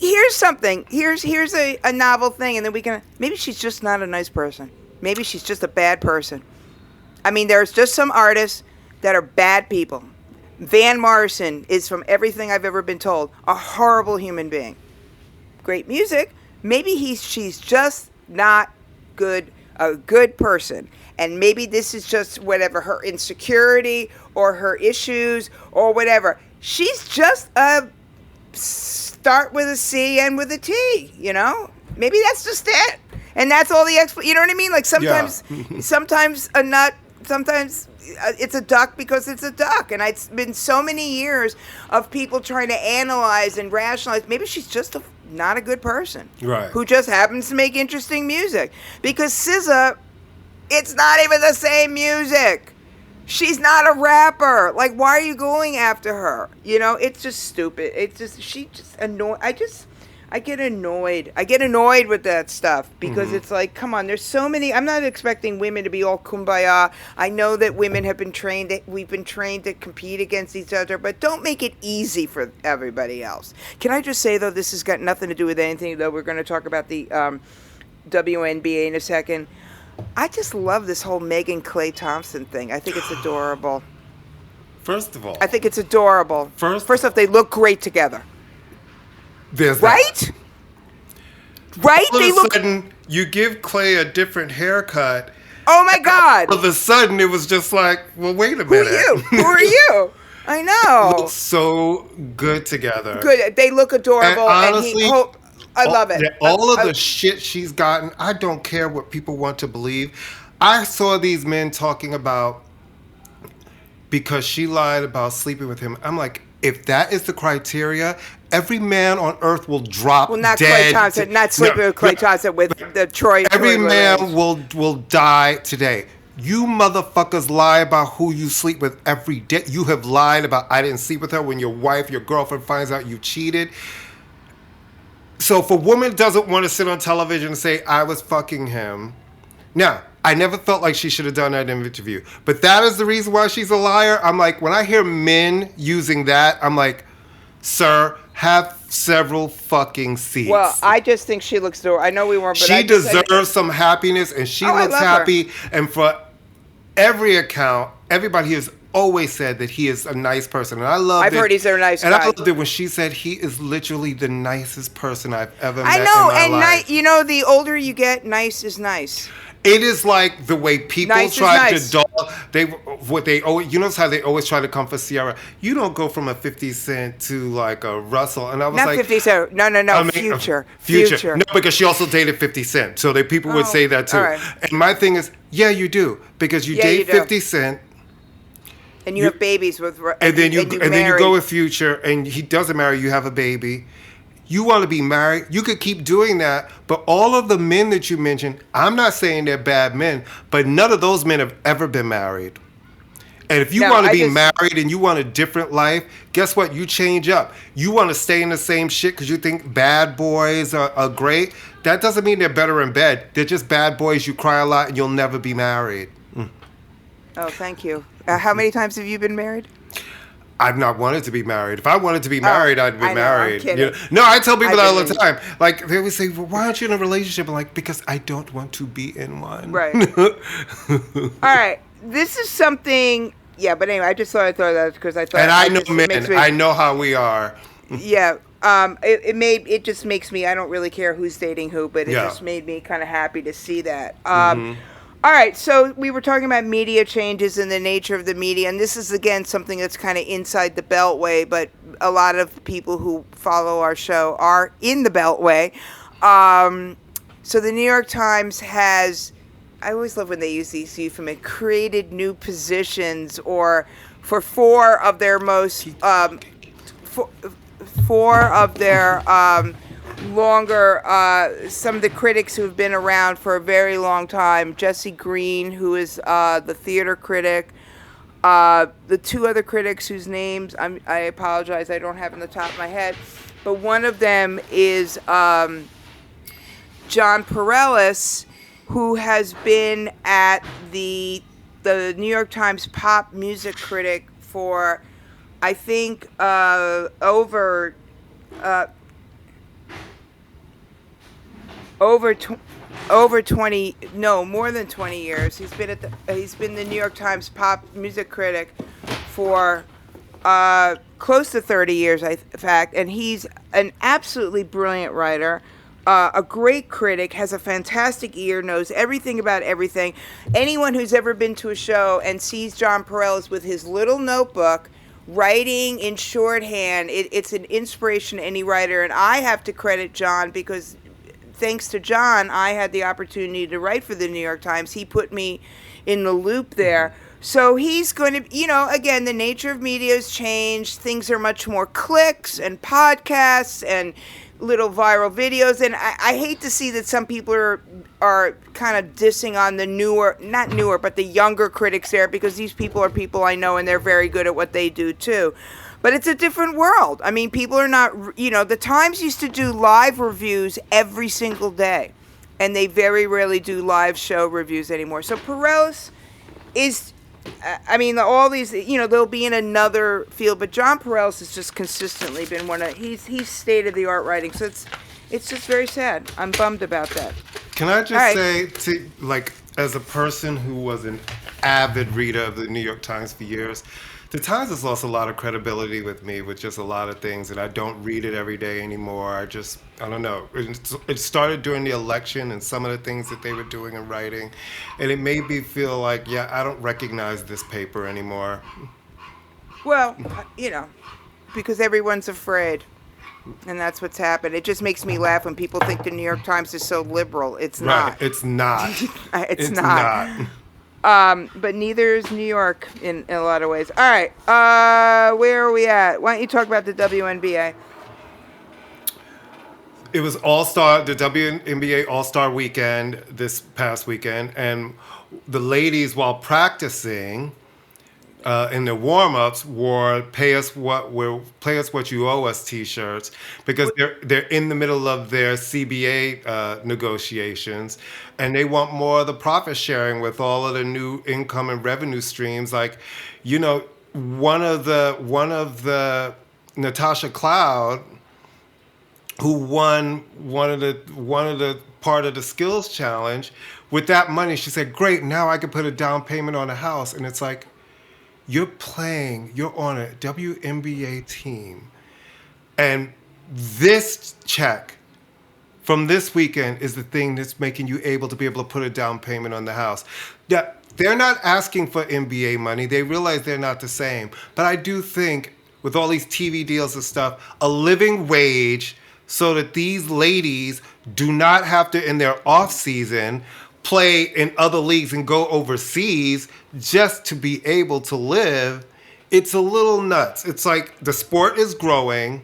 [SPEAKER 5] Here's something. Here's a novel thing, and then we can. Maybe she's just not a nice person. Maybe she's just a bad person. I mean, there's just some artists that are bad people. Van Morrison is, from everything I've ever been told, a horrible human being. Great music. Maybe she's just not a good person. And maybe this is just whatever, her insecurity or her issues or whatever. She's just a start with a C, end with a T, you know? Maybe that's just it. And that's all the you know what I mean? Like sometimes sometimes a nut, sometimes it's a duck because it's a duck. And it's been so many years of people trying to analyze and rationalize. Maybe she's just not a good person.
[SPEAKER 4] Right.
[SPEAKER 5] Who just happens to make interesting music. Because SZA, it's not even the same music. She's not a rapper. Like, why are you going after her? You know, it's just stupid. She just annoy. I get annoyed. I get annoyed with that stuff because it's like, come on, there's so many. I'm not expecting women to be all kumbaya. I know that women have been trained, we've been trained to compete against each other, but don't make it easy for everybody else. Can I just say, though, this has got nothing to do with anything, though we're going to talk about the WNBA in a second. I just love this whole Megan Klay Thompson thing. I think it's adorable.
[SPEAKER 4] First of all.
[SPEAKER 5] I think it's adorable. First off, they look great together.
[SPEAKER 4] There's
[SPEAKER 5] right? Right?
[SPEAKER 4] All of a sudden, you give Clay a different haircut.
[SPEAKER 5] Oh my God!
[SPEAKER 4] All of a sudden, it was just like, well, wait a minute.
[SPEAKER 5] Who are you? I know.
[SPEAKER 4] Look so good together.
[SPEAKER 5] Good. They look adorable,
[SPEAKER 4] and honestly,
[SPEAKER 5] I love it.
[SPEAKER 4] All of the shit she's gotten, I don't care what people want to believe. I saw these men talking about because she lied about sleeping with him. I'm like, if that is the criteria, every man on earth will drop dead.
[SPEAKER 5] Well, not Klay Thompson, not sleeping with Klay Thompson, with the Troy.
[SPEAKER 4] Every man will die today. You motherfuckers lie about who you sleep with every day. You have lied about, I didn't sleep with her, when your wife, your girlfriend finds out you cheated. So if a woman doesn't want to sit on television and say, I was fucking him. Now, I never felt like she should have done that interview. But that is the reason why she's a liar. I'm like, when I hear men using that, I'm like, sir, have several fucking seats.
[SPEAKER 5] Well, I just think she looks adorable. I know we weren't, but
[SPEAKER 4] she deserves some happiness, and she looks happy. And for every account, everybody has always said that he is a nice person, and I've
[SPEAKER 5] heard he's a nice guy.
[SPEAKER 4] And I loved it when she said he is literally the nicest person I've ever met.
[SPEAKER 5] I know,
[SPEAKER 4] in my life.
[SPEAKER 5] You know, the older you get, nice is nice.
[SPEAKER 4] It is like the way people try to doll. You notice how they always try to come for Ciara. You don't go from a 50 Cent to like a Russell, and I was
[SPEAKER 5] not
[SPEAKER 4] like,
[SPEAKER 5] 50 Cent. No, I mean, Future.
[SPEAKER 4] No, because she also dated 50 Cent, so people would say that too.
[SPEAKER 5] Right.
[SPEAKER 4] And my thing is, yeah, you do, because you date 50 Cent.
[SPEAKER 5] And you have babies with,
[SPEAKER 4] and then you go with Future, and he doesn't marry. You have a baby. You want to be married. You could keep doing that, but all of the men that you mentioned, I'm not saying they're bad men, but none of those men have ever been married. And if you want to be married and you want a different life, guess what? You change up. You want to stay in the same shit because you think bad boys are great. That doesn't mean they're better in bed. They're just bad boys. You cry a lot and you'll never be married.
[SPEAKER 5] Oh, thank you. How many times have you been married?
[SPEAKER 4] I've not wanted to be married. If I wanted to be married, I'd be married.
[SPEAKER 5] I'm kidding.
[SPEAKER 4] No, I tell people that all the time. Like, they always say, well, why aren't you in a relationship? I'm like, because I don't want to be in one.
[SPEAKER 5] Right. All right. This is something, but anyway, I just thought I'd throw that because I thought.
[SPEAKER 4] And I know men. I know how we are.
[SPEAKER 5] Yeah. It just makes me, I don't really care who's dating who, but it just made me kind of happy to see that. All right, so we were talking about media changes and the nature of the media, and this is, again, something that's kind of inside the Beltway, but a lot of people who follow our show are in the Beltway. So the New York Times has, I always love when they use these euphemisms, created new positions, or for four of their longer, some of the critics who have been around for a very long time. Jesse Green, who is the theater critic. The two other critics whose names I apologize, I don't have in the top of my head. But one of them is John Pareles, who has been at the New York Times pop music critic for, I think, over 20, no, more than 20 years. He's been the New York Times pop music critic for close to 30 years, in fact, and he's an absolutely brilliant writer. A great critic, has a fantastic ear, knows everything about everything. Anyone who's ever been to a show and sees John Pareles with his little notebook, writing in shorthand, it's an inspiration to any writer. And I have to credit John, because thanks to John, I had the opportunity to write for the New York Times. He put me in the loop there. So he's going to, again, the nature of media has changed. Things are much more clicks and podcasts and little viral videos, and I hate to see that some people are kind of dissing on the not newer, but the younger critics there, because these people are people I know, and they're very good at what they do too. But it's a different world. I mean, people are not, the Times used to do live reviews every single day, and they very rarely do live show reviews anymore. So Pareles is, all these, they'll be in another field, but John Pareles has just consistently been he's state-of-the-art writing, so it's just very sad. I'm bummed about that.
[SPEAKER 4] Can I just say, as a person who was an avid reader of the New York Times for years, the Times has lost a lot of credibility with me with just a lot of things, and I don't read it every day anymore. I don't know. It started during the election and some of the things that they were doing and writing, and it made me feel like, I don't recognize this paper anymore.
[SPEAKER 5] Well, because everyone's afraid, and that's what's happened. It just makes me laugh when people think the New York Times is so liberal. It's not.
[SPEAKER 4] Right, it's not.
[SPEAKER 5] It's not. But neither is New York in a lot of ways. All right, where are we at? Why don't you talk about the WNBA?
[SPEAKER 4] It was the WNBA All-Star Weekend this past weekend, and the ladies, while practicing in their warm-ups, wore "Pay Us What You Owe Us" T-shirts, because they're in the middle of their CBA negotiations, and they want more of the profit sharing with all of the new income and revenue streams. Like, one of the Natasha Cloud, who won one of the part of the skills challenge, with that money, she said, "Great, now I can put a down payment on a house." And it's like, you're on a WNBA team, and this check from this weekend is the thing that's making you able to put a down payment on the house. They're not asking for NBA money. They realize they're not the same. But I do think, with all these TV deals and stuff, a living wage, so that these ladies do not have to, in their off season, play in other leagues and go overseas just to be able to live. It's a little nuts. It's like the sport is growing.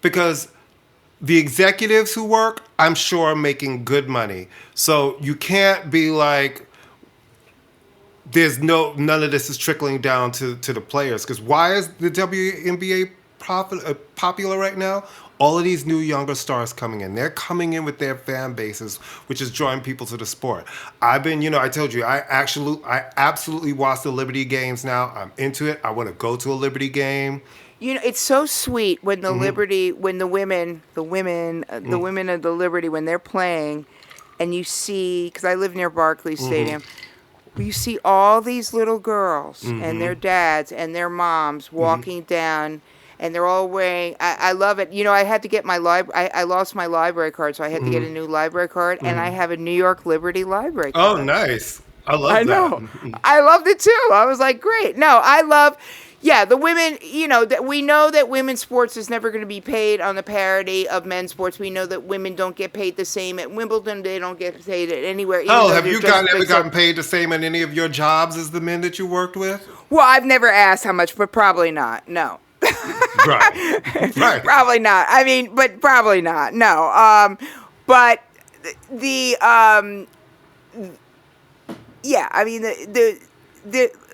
[SPEAKER 4] Because the executives who work, I'm sure, are making good money. So you can't be like, none of this is trickling down to the players. Because why is the WNBA popular right now? All of these new younger stars coming in. They're coming in with their fan bases, which is drawing people to the sport. I told you, I absolutely watch the Liberty games now. I'm into it. I want to go to a Liberty game.
[SPEAKER 5] It's so sweet when the Liberty, when the women of the Liberty, when they're playing, and you see, because I live near Barclays Stadium, you see all these little girls and their dads and their moms walking down. and they're all wearing. I love it. You know, I had to get my I lost my library card, so I had to get a new library card, and I have a New York Liberty library card.
[SPEAKER 4] Oh, nice. I love
[SPEAKER 5] I
[SPEAKER 4] that.
[SPEAKER 5] know. I loved it too. I was like, great. No, I love. Yeah, the women, you know, that we know that women's sports is never going to be paid on the parity of men's sports. We know that women don't get paid the same at Wimbledon. They don't get paid at anywhere.
[SPEAKER 4] Oh, have you ever gotten paid the same at any of your jobs as the men that you worked with?
[SPEAKER 5] Well, I've never asked how much, but probably not. No.
[SPEAKER 4] Right.
[SPEAKER 5] Probably not. I mean, but probably not. No. But yeah, I mean,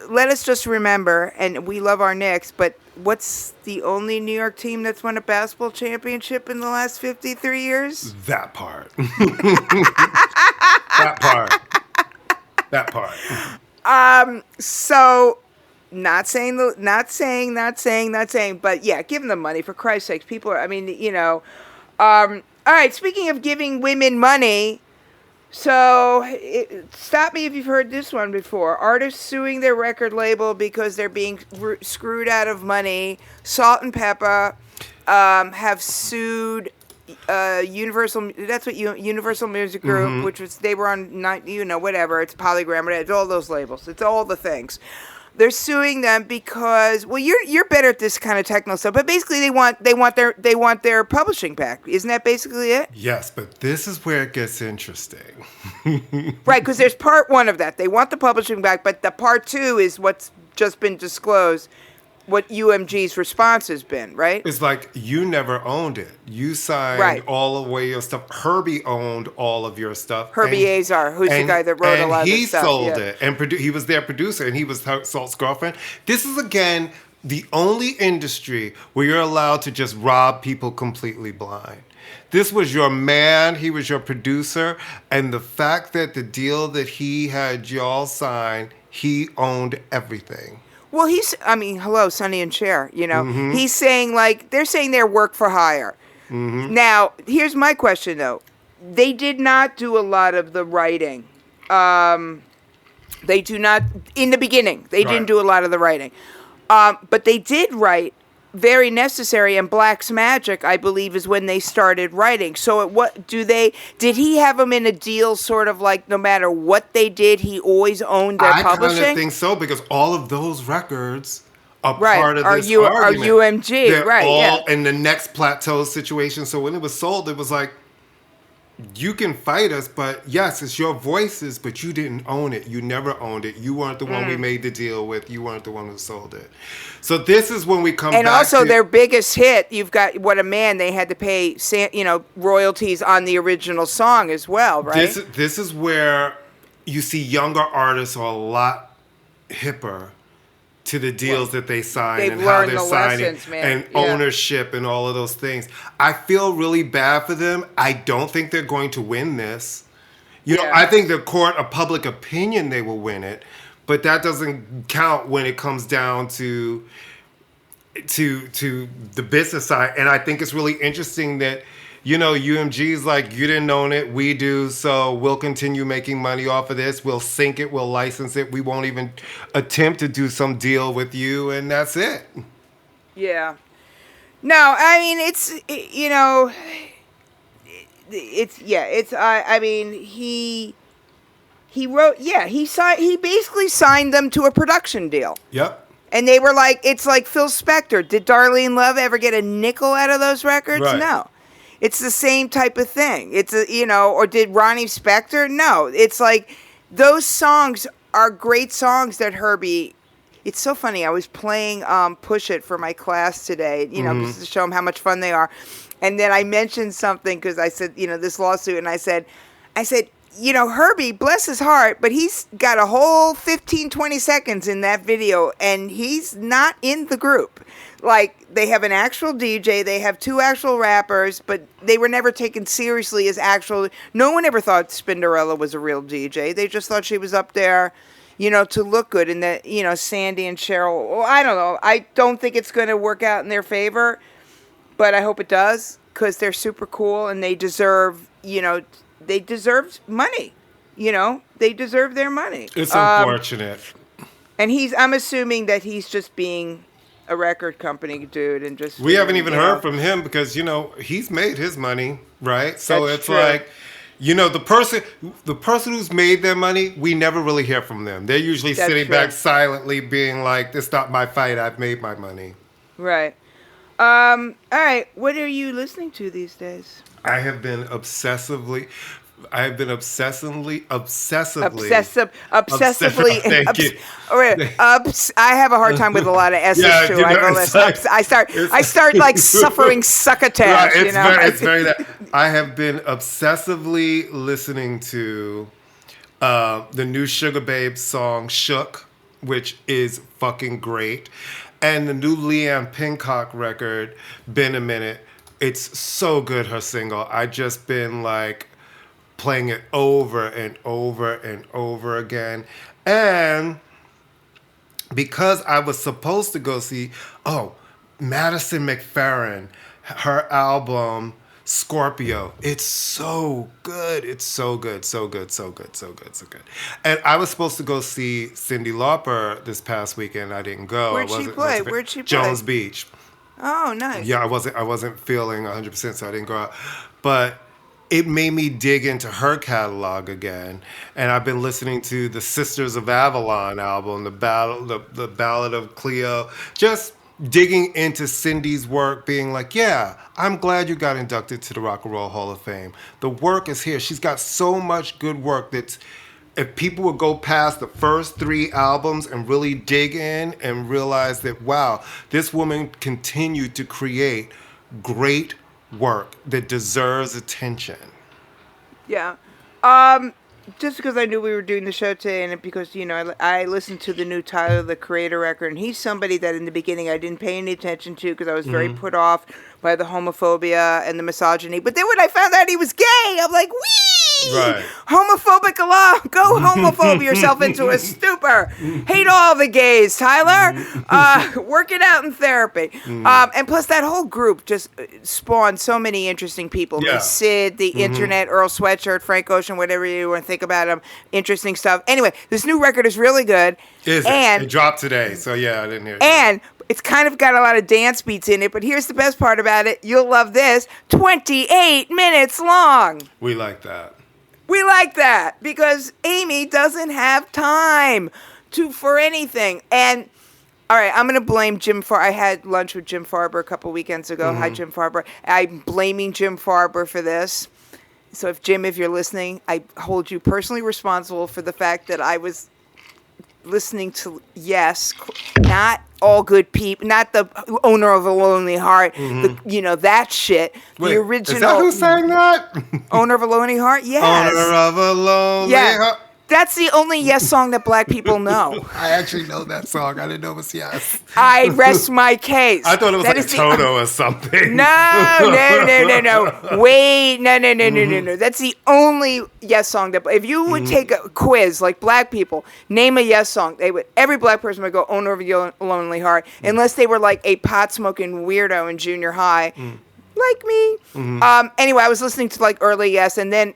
[SPEAKER 5] let us just remember, and we love our Knicks, but what's the only New York team that's won a basketball championship in the last 53 years?
[SPEAKER 4] That part. That part.
[SPEAKER 5] So, not saying, but yeah, give them the money, for Christ's sakes. People are, I mean, you know. All right, speaking of giving women money, so, stop me if you've heard this one before. Artists suing their record label because they're being screwed out of money. Salt-N-Pepa have sued Universal. That's what Universal Music Group, which was they were on, whatever. It's Polygram. It's all those labels. It's all the things. They're suing them because, well, you're better at this kind of techno stuff, but basically they want their publishing back. Isn't that basically it?
[SPEAKER 4] Yes, but this is where it gets interesting.
[SPEAKER 5] Right, because there's part one of that. They want the publishing back, but the part two is what's just been disclosed, what UMG's response has been, right?
[SPEAKER 4] It's like, you never owned it. You signed all away your stuff. Herbie owned all of your stuff.
[SPEAKER 5] Herbie Azar, who's the guy that wrote a lot of this stuff.
[SPEAKER 4] And he sold it. And he was their producer, and he was Salt's girlfriend. This is, again, the only industry where you're allowed to just rob people completely blind. This was your man. He was your producer. And the fact that the deal that he had y'all sign, he owned everything.
[SPEAKER 5] Well, hello, Sonny and Cher, you know. He's saying, like, they're saying they're work for hire. Now, here's my question, though. They did not do a lot of the writing. They do not, in the beginning, they didn't do a lot of the writing. But they did write Very Necessary, and Black's Magic, I believe, is when they started writing. So did he have them in a deal sort of like no matter what they did, he always owned their publishing?
[SPEAKER 4] I kind of think so, because all of those records are part of this argument.
[SPEAKER 5] Are UMG,
[SPEAKER 4] They're all in the next plateau situation. So when it was sold, it was like, you can fight us, but yes, it's your voices, but you didn't own it. You never owned it. You weren't the one we made the deal with. You weren't the one who sold it. So this is when we come back to...
[SPEAKER 5] And also their biggest hit, you've got What a Man, they had to pay royalties on the original song as well, right?
[SPEAKER 4] This is where you see younger artists are a lot hipper to the deals that they sign and how they're signing and ownership and all of those things. I feel really bad for them. I don't think they're going to win this. You know, I think the court of public opinion, they will win it, but that doesn't count when it comes down to the business side. And I think it's really interesting that, you know, UMG's like, you didn't own it, we do, so we'll continue making money off of this. We'll sync it, we'll license it. We won't even attempt to do some deal with you, and that's it. Yeah.
[SPEAKER 5] No, I mean, he basically signed them to a production deal.
[SPEAKER 4] Yep.
[SPEAKER 5] And they were like, it's like Phil Spector. Did Darlene Love ever get a nickel out of those records?
[SPEAKER 4] Right.
[SPEAKER 5] No. It's the same type of thing. Or did Ronnie Spector? No. It's like those songs are great songs that Herbie. It's so funny. I was playing Push It for my class today, just to show them how much fun they are. And then I mentioned something because I said, this lawsuit, and I said, Herbie, bless his heart, but he's got a whole 15, 20 seconds in that video, and he's not in the group. Like, they have an actual DJ, they have two actual rappers, but they were never taken seriously as actual. No one ever thought Spinderella was a real DJ. They just thought she was up there, to look good. And that, Sandy and Cheryl, well, I don't know. I don't think it's going to work out in their favor, but I hope it does, because they're super cool and they deserve, they deserve money. They deserve their money.
[SPEAKER 4] It's unfortunate.
[SPEAKER 5] And I'm assuming that he's just being a record company dude and just.
[SPEAKER 4] We haven't even heard from him because, he's made his money, right? So
[SPEAKER 5] That's
[SPEAKER 4] it's
[SPEAKER 5] true.
[SPEAKER 4] like, the person who's made their money, we never really hear from them. They're usually
[SPEAKER 5] That's
[SPEAKER 4] sitting
[SPEAKER 5] true.
[SPEAKER 4] back silently being like, this is not my fight. I've made my money.
[SPEAKER 5] Right. All right. What are you listening to these days?
[SPEAKER 4] I have been obsessively. Thank you.
[SPEAKER 5] I have a hard time with a lot of S's too. I start like suffering succotash.
[SPEAKER 4] Right, it's very that. I have been obsessively listening to the new Sugar Babe song "Shook," which is fucking great, and the new Leanne Pincock record "Been a Minute." It's so good. Her single. I just been like playing it over and over and over again. And because I was supposed to go see, Madison McFerrin, her album, Scorpio. It's so good. It's so good, so good, so good, so good, so good. And I was supposed to go see Cyndi Lauper this past weekend. I didn't go.
[SPEAKER 5] Where'd she play?
[SPEAKER 4] Jones Beach.
[SPEAKER 5] Oh, nice.
[SPEAKER 4] Yeah, I wasn't feeling 100%, so I didn't go out. But it made me dig into her catalog again, and I've been listening to the Sisters of Avalon album, the Ballad of Cleo, just digging into Cindy's work, being like, yeah, I'm glad you got inducted to the Rock and Roll Hall of Fame. The work is here. She's got so much good work that's, if people would go past the first 3 albums and really dig in and realize that, wow, this woman continued to create great work that deserves attention.
[SPEAKER 5] Yeah. Just because I knew we were doing the show today, and because, I listened to the new Tyler, the Creator record, and he's somebody that in the beginning I didn't pay any attention to because I was very put off by the homophobia and the misogyny. But then when I found out he was gay, I'm like, wee!
[SPEAKER 4] Right.
[SPEAKER 5] Homophobic alone. Go homophobe yourself into a stupor. Hate all the gays, Tyler. Work it out in therapy. And plus that whole group just spawned so many interesting people.
[SPEAKER 4] Yeah.
[SPEAKER 5] Sid, the internet, Earl Sweatshirt, Frank Ocean, whatever you want to think about him. Interesting stuff. Anyway, this new record is really good.
[SPEAKER 4] It dropped today, so yeah, I didn't hear it.
[SPEAKER 5] And it's kind of got a lot of dance beats in it, but here's the best part about it. You'll love this. 28 minutes long.
[SPEAKER 4] We like that.
[SPEAKER 5] We like that because Amy doesn't have time for anything. And all right, I'm going to blame Jim Farber. I had lunch with Jim Farber a couple weekends ago. Hi, Jim Farber. I'm blaming Jim Farber for this. So if you're listening, I hold you personally responsible for the fact that I was listening to Yes, not All Good People, not the Owner of a Lonely Heart, that shit.
[SPEAKER 4] Wait,
[SPEAKER 5] the original.
[SPEAKER 4] Is that who sang that?
[SPEAKER 5] Owner of a Lonely Heart? Yes.
[SPEAKER 4] Owner of a Lonely Heart.
[SPEAKER 5] That's the only Yes song that black people know.
[SPEAKER 4] I actually know that song. I didn't know it was Yes.
[SPEAKER 5] I rest my case.
[SPEAKER 4] I thought it was like Toto or something.
[SPEAKER 5] No. Wait, no. That's the only Yes song that, if you would take a quiz, like black people, name a Yes song, every black person would go Owner of a Lonely Heart, unless they were like a pot-smoking weirdo in junior high, like me. Anyway, I was listening to like early Yes, and then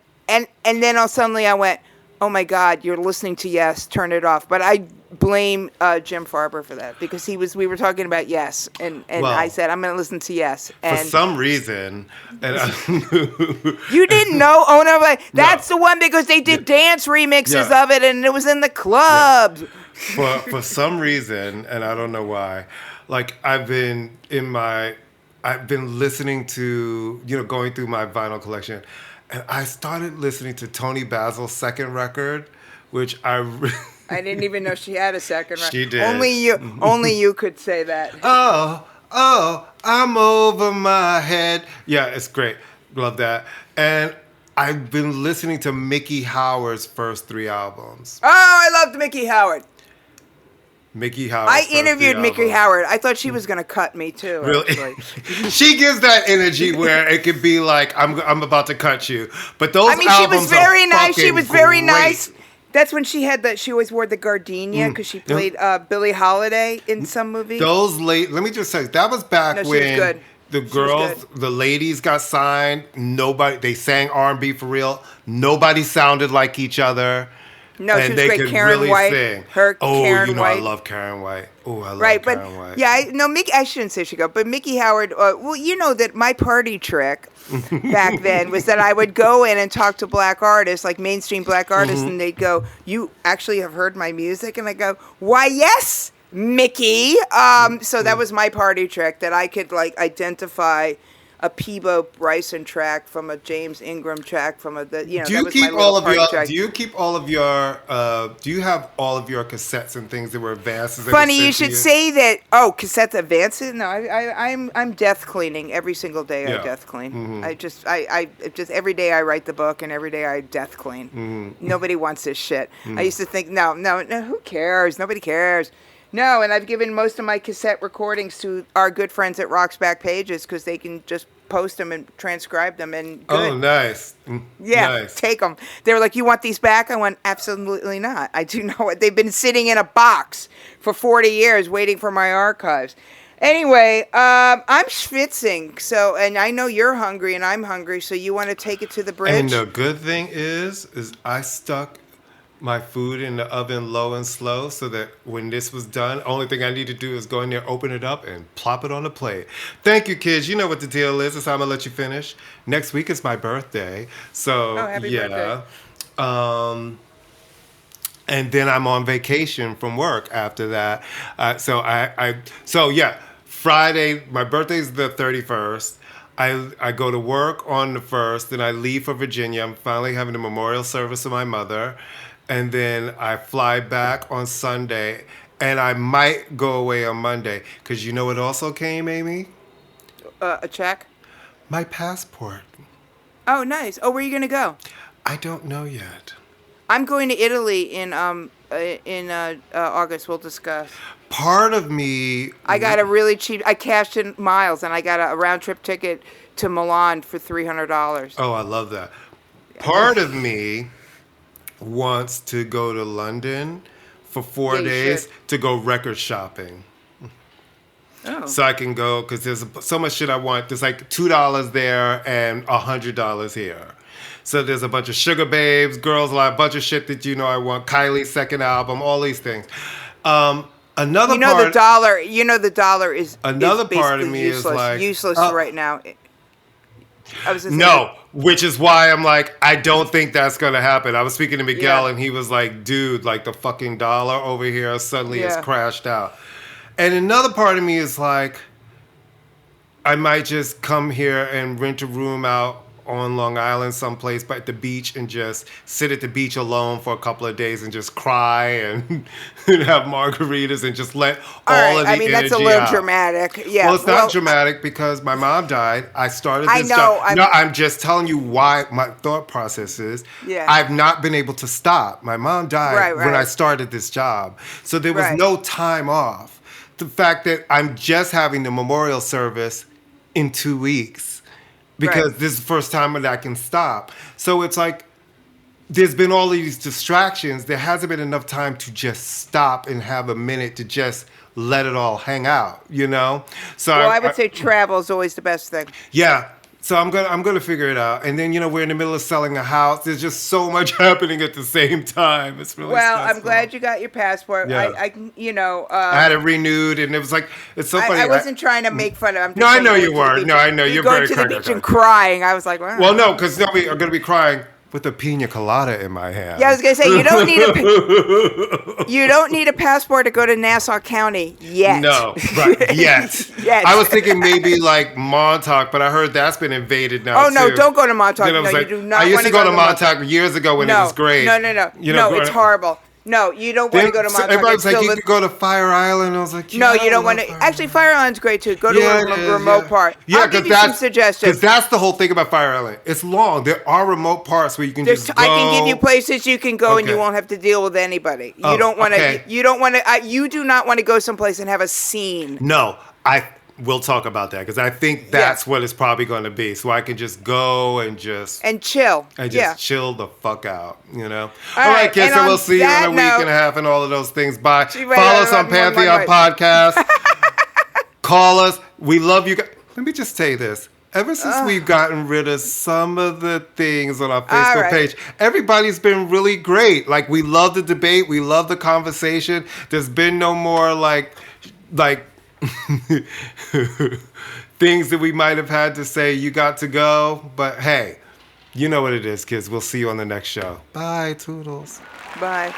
[SPEAKER 5] suddenly I went, oh my God, you're listening to Yes, turn it off. But I blame Jim Farber for that because we were talking about Yes, and I said, I'm going to listen to Yes. And
[SPEAKER 4] for some reason.
[SPEAKER 5] You didn't know Owner of a... That's the one because they did dance remixes of it and it was in the clubs.
[SPEAKER 4] Yeah. For some reason, and I don't know why, like I've been listening to, going through my vinyl collection. And I started listening to Toni Basil's second record, which I
[SPEAKER 5] didn't even know she had a second record.
[SPEAKER 4] She did.
[SPEAKER 5] Only you could say that.
[SPEAKER 4] Oh, I'm over my head. Yeah, it's great. Love that. And I've been listening to Mickey Howard's first 3 albums.
[SPEAKER 5] Oh, I loved Mickey Howard.
[SPEAKER 4] Mickey Howard.
[SPEAKER 5] I interviewed Mickey Howard. I thought she was going to cut me too.
[SPEAKER 4] Really? She gives that energy where it could be like, I'm about to cut you. But those albums
[SPEAKER 5] she was very nice.
[SPEAKER 4] She was very
[SPEAKER 5] nice. That's when she always wore the gardenia because she played Billie Holiday in some movie.
[SPEAKER 4] Let me just say, that was back when the girls, the ladies got signed. They sang R&B for real. Nobody sounded like each other.
[SPEAKER 5] No, she
[SPEAKER 4] and
[SPEAKER 5] was
[SPEAKER 4] they
[SPEAKER 5] great.
[SPEAKER 4] could
[SPEAKER 5] Karen
[SPEAKER 4] really
[SPEAKER 5] White.
[SPEAKER 4] sing.
[SPEAKER 5] Karen White.
[SPEAKER 4] I love Karen White. Oh, I love
[SPEAKER 5] Right,
[SPEAKER 4] Karen White.
[SPEAKER 5] Mickey. I shouldn't say she go, but Mickey Howard. Well, you know that my party trick back then was that I would go in and talk to black artists, like mainstream black artists, and they'd go, "You actually have heard my music?" And I go, "Why, yes, Mickey." So that was my party trick, that I could like identify a Peebo Bryson track from a James Ingram track from a
[SPEAKER 4] Do you keep all of your? Do you keep all of your? Do you have all of your cassettes and things that were advances?
[SPEAKER 5] Funny you should say that. Oh, cassettes advances? No, I'm death cleaning every single day.
[SPEAKER 4] Yeah.
[SPEAKER 5] I death clean. I just every day I write the book and every day I death clean. Nobody wants this shit. I used to think no, who cares? Nobody cares. No, and I've given most of my cassette recordings to our good friends at Rock's Back Pages because they can just post them and transcribe them and good.
[SPEAKER 4] Oh, nice.
[SPEAKER 5] Yeah,
[SPEAKER 4] nice.
[SPEAKER 5] Take them. They were like, "You want these back?" I went, "Absolutely not. I do know what they've been sitting in a box for 40 years waiting for my archives." Anyway, I'm schwitzing, so, and I know you're hungry and I'm hungry, so you want to take it to the bridge?
[SPEAKER 4] And the good thing is I stuck my food in the oven low and slow so that when this was done, only thing I need to do is go in there, open it up, and plop it on the plate. Thank you, kids. You know what the deal is. It's I'ma let you finish. Next week is my birthday. So,
[SPEAKER 5] happy birthday.
[SPEAKER 4] And then I'm on vacation from work after that. So Friday, my birthday's the 31st. I go to work on the 1st, then I leave for Virginia. I'm finally having a memorial service for my mother. And then I fly back on Sunday, and I might go away on Monday. Because you know what also came, Amy?
[SPEAKER 5] A check?
[SPEAKER 4] My passport.
[SPEAKER 5] Oh, nice. Oh, where are you going to go?
[SPEAKER 4] I don't know yet.
[SPEAKER 5] I'm going to Italy in August. We'll discuss.
[SPEAKER 4] Part of me...
[SPEAKER 5] I got a really cheap... I cashed in miles, and I got a round-trip ticket to Milan for $300.
[SPEAKER 4] Oh, I love that. Part of me wants to go to London for 4 days to go record shopping.
[SPEAKER 5] Oh.
[SPEAKER 4] So I can go, because there's so much shit I want. There's like $2 there and $100 here. So there's a bunch of Sugar Babes, Girls Lie, a bunch of shit that I want. Kylie's second album, all these things. The dollar is another part of me
[SPEAKER 5] useless,
[SPEAKER 4] is like
[SPEAKER 5] useless right now.
[SPEAKER 4] Which is why I'm like, I don't think that's gonna happen. I was speaking to Miguel and he was like, dude, like the fucking dollar over here suddenly has crashed out. And another part of me is like, I might just come here and rent a room out on Long Island someplace, but at the beach, and just sit at the beach alone for a couple of days and just cry and have margaritas and just let all of the energy
[SPEAKER 5] that's a little
[SPEAKER 4] out.
[SPEAKER 5] Dramatic. Yeah.
[SPEAKER 4] Well, it's not dramatic because my mom died. I started this job. I'm just telling you why my thought process is.
[SPEAKER 5] Yeah.
[SPEAKER 4] I've not been able to stop. My mom died when I started this job. So there was no time off. The fact that I'm just having the memorial service in 2 weeks. Because this is the first time that I can stop. So it's like, there's been all these distractions. There hasn't been enough time to just stop and have a minute to just let it all hang out, So
[SPEAKER 5] I would say travel is always the best thing.
[SPEAKER 4] Yeah. So I'm gonna figure it out. And then, we're in the middle of selling a house. There's just so much happening at the same time. It's really stressful.
[SPEAKER 5] I'm glad you got your passport.
[SPEAKER 4] Yeah.
[SPEAKER 5] I
[SPEAKER 4] had it renewed, and it was like, it's so funny.
[SPEAKER 5] I wasn't trying to make fun of him.
[SPEAKER 4] No, I know you weren't. No, I know. You're very
[SPEAKER 5] going to the beach and crying. I was like, wow.
[SPEAKER 4] Well, no, because I'm going to be crying with a pina colada in my hand.
[SPEAKER 5] Yeah, I was gonna say you don't need a passport to go to Nassau County yet.
[SPEAKER 4] No, right? Yet.
[SPEAKER 5] Yes.
[SPEAKER 4] I was thinking maybe like Montauk, but I heard that's been invaded now.
[SPEAKER 5] Oh no, don't go to Montauk.
[SPEAKER 4] No,
[SPEAKER 5] you do not.
[SPEAKER 4] I used to go to Montauk years ago when it was great.
[SPEAKER 5] No. It's horrible. No, you don't want to go to Montauk.
[SPEAKER 4] Everybody was like, you could go to Fire Island. I was like,
[SPEAKER 5] no, you don't want to. Actually, Fire Island's great too. Go to a remote part.
[SPEAKER 4] Yeah,
[SPEAKER 5] I'll give you some suggestions.
[SPEAKER 4] Because that's the whole thing about Fire Island. It's long. There are remote parts where you can just go.
[SPEAKER 5] I can give you places you can go and you won't have to deal with anybody. You don't want to. You don't want to. You do not want to go someplace and have a scene.
[SPEAKER 4] No, we'll talk about that because I think that's what it's probably going to be. So I can just go and just
[SPEAKER 5] chill.
[SPEAKER 4] And just chill the fuck out, All
[SPEAKER 5] right,
[SPEAKER 4] right, kids. So we'll see you in a week and a half and all of those things. Bye. Follow us on Pantheon Podcast. Call us. We love you guys. Let me just say this. Ever since we've gotten rid of some of the things on our Facebook page, everybody's been really great. Like, we love the debate. We love the conversation. There's been no more, like things that we might have had to say, you got to go. But, hey, you know what it is, kids. We'll see you on the next show. Bye, Toodles.
[SPEAKER 5] Bye.